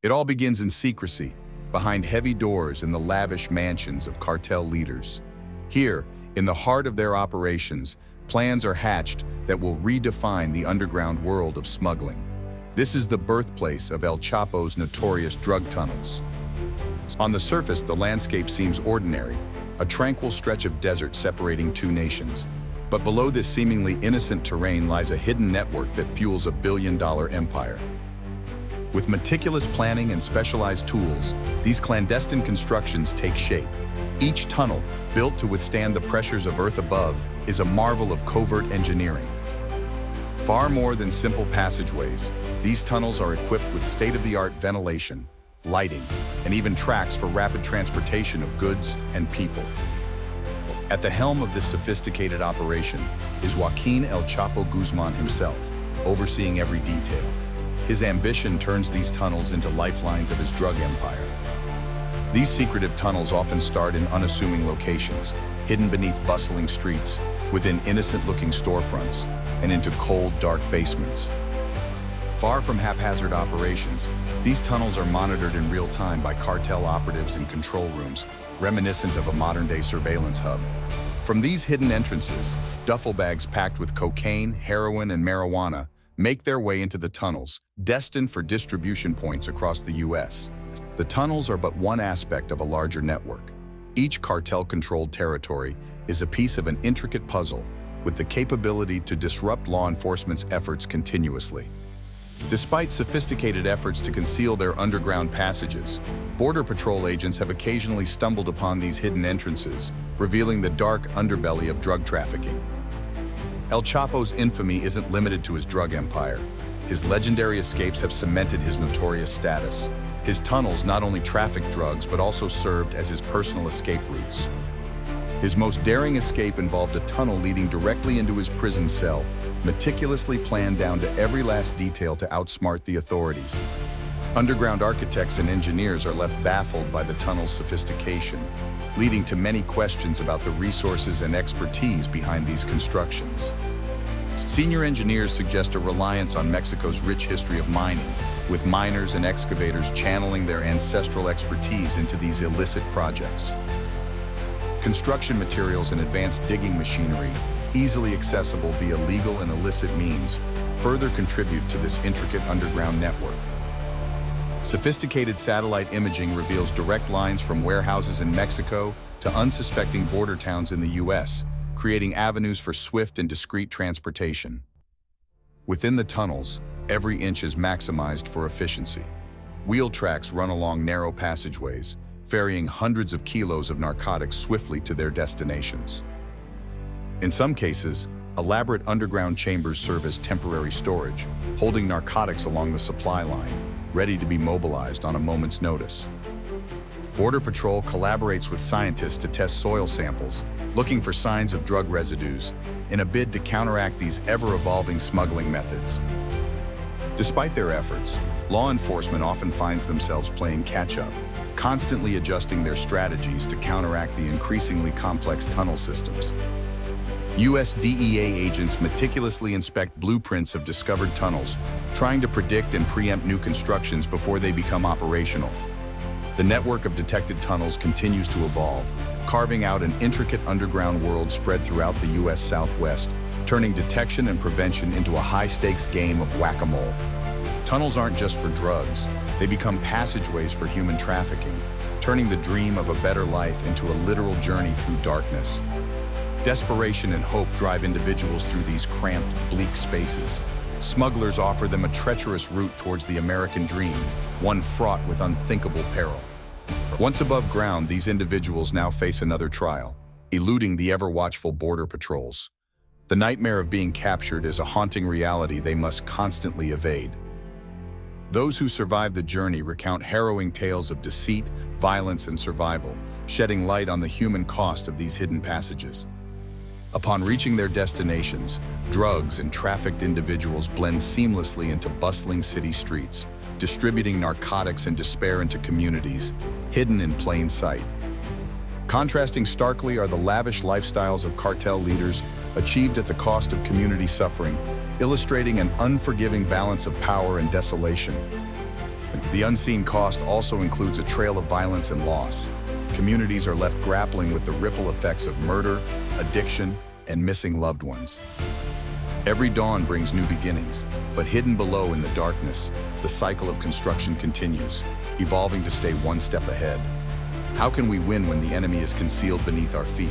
It all begins in secrecy, behind heavy doors in the lavish mansions of cartel leaders. Here, in the heart of their operations, plans are hatched that will redefine the underground world of smuggling. This is the birthplace of El Chapo's notorious drug tunnels. On the surface, the landscape seems ordinary, a tranquil stretch of desert separating two nations. But below this seemingly innocent terrain lies a hidden network that fuels a billion-dollar empire. With meticulous planning and specialized tools, these clandestine constructions take shape. Each tunnel, built to withstand the pressures of Earth above, is a marvel of covert engineering. Far more than simple passageways, these tunnels are equipped with state-of-the-art ventilation, lighting, and even tracks for rapid transportation of goods and people. At the helm of this sophisticated operation is Joaquin El Chapo Guzman himself, overseeing every detail. His ambition turns these tunnels into lifelines of his drug empire. These secretive tunnels often start in unassuming locations, hidden beneath bustling streets, within innocent-looking storefronts, and into cold, dark basements. Far from haphazard operations, these tunnels are monitored in real time by cartel operatives in control rooms, reminiscent of a modern-day surveillance hub. From these hidden entrances, duffel bags packed with cocaine, heroin, and marijuana make their way into the tunnels, destined for distribution points across the U.S. The tunnels are but one aspect of a larger network. Each cartel-controlled territory is a piece of an intricate puzzle with the capability to disrupt law enforcement's efforts continuously. Despite sophisticated efforts to conceal their underground passages, Border Patrol agents have occasionally stumbled upon these hidden entrances, revealing the dark underbelly of drug trafficking. El Chapo's infamy isn't limited to his drug empire. His legendary escapes have cemented his notorious status. His tunnels not only trafficked drugs, but also served as his personal escape routes. His most daring escape involved a tunnel leading directly into his prison cell, meticulously planned down to every last detail to outsmart the authorities. Underground architects and engineers are left baffled by the tunnel's sophistication, leading to many questions about the resources and expertise behind these constructions. Senior engineers suggest a reliance on Mexico's rich history of mining, with miners and excavators channeling their ancestral expertise into these illicit projects. Construction materials and advanced digging machinery, easily accessible via legal and illicit means, further contribute to this intricate underground network. Sophisticated satellite imaging reveals direct lines from warehouses in Mexico to unsuspecting border towns in the U.S., creating avenues for swift and discreet transportation. Within the tunnels, every inch is maximized for efficiency. Wheel tracks run along narrow passageways, ferrying hundreds of kilos of narcotics swiftly to their destinations. In some cases, elaborate underground chambers serve as temporary storage, holding narcotics along the supply line, ready to be mobilized on a moment's notice. Border Patrol collaborates with scientists to test soil samples, looking for signs of drug residues, in a bid to counteract these ever-evolving smuggling methods. Despite their efforts, law enforcement often finds themselves playing catch-up, constantly adjusting their strategies to counteract the increasingly complex tunnel systems. U.S. DEA agents meticulously inspect blueprints of discovered tunnels, trying to predict and preempt new constructions before they become operational. The network of detected tunnels continues to evolve, carving out an intricate underground world spread throughout the U.S. Southwest, turning detection and prevention into a high-stakes game of whack-a-mole. Tunnels aren't just for drugs, they become passageways for human trafficking, turning the dream of a better life into a literal journey through darkness. Desperation and hope drive individuals through these cramped, bleak spaces. Smugglers offer them a treacherous route towards the American dream, one fraught with unthinkable peril. Once above ground, these individuals now face another trial, eluding the ever-watchful border patrols. The nightmare of being captured is a haunting reality they must constantly evade. Those who survive the journey recount harrowing tales of deceit, violence, and survival, shedding light on the human cost of these hidden passages. Upon reaching their destinations, drugs and trafficked individuals blend seamlessly into bustling city streets, distributing narcotics and despair into communities, hidden in plain sight. Contrasting starkly are the lavish lifestyles of cartel leaders, achieved at the cost of community suffering, illustrating an unforgiving balance of power and desolation. The unseen cost also includes a trail of violence and loss. Communities are left grappling with the ripple effects of murder, addiction, and missing loved ones. Every dawn brings new beginnings, but hidden below in the darkness, the cycle of construction continues, evolving to stay one step ahead. How can we win when the enemy is concealed beneath our feet?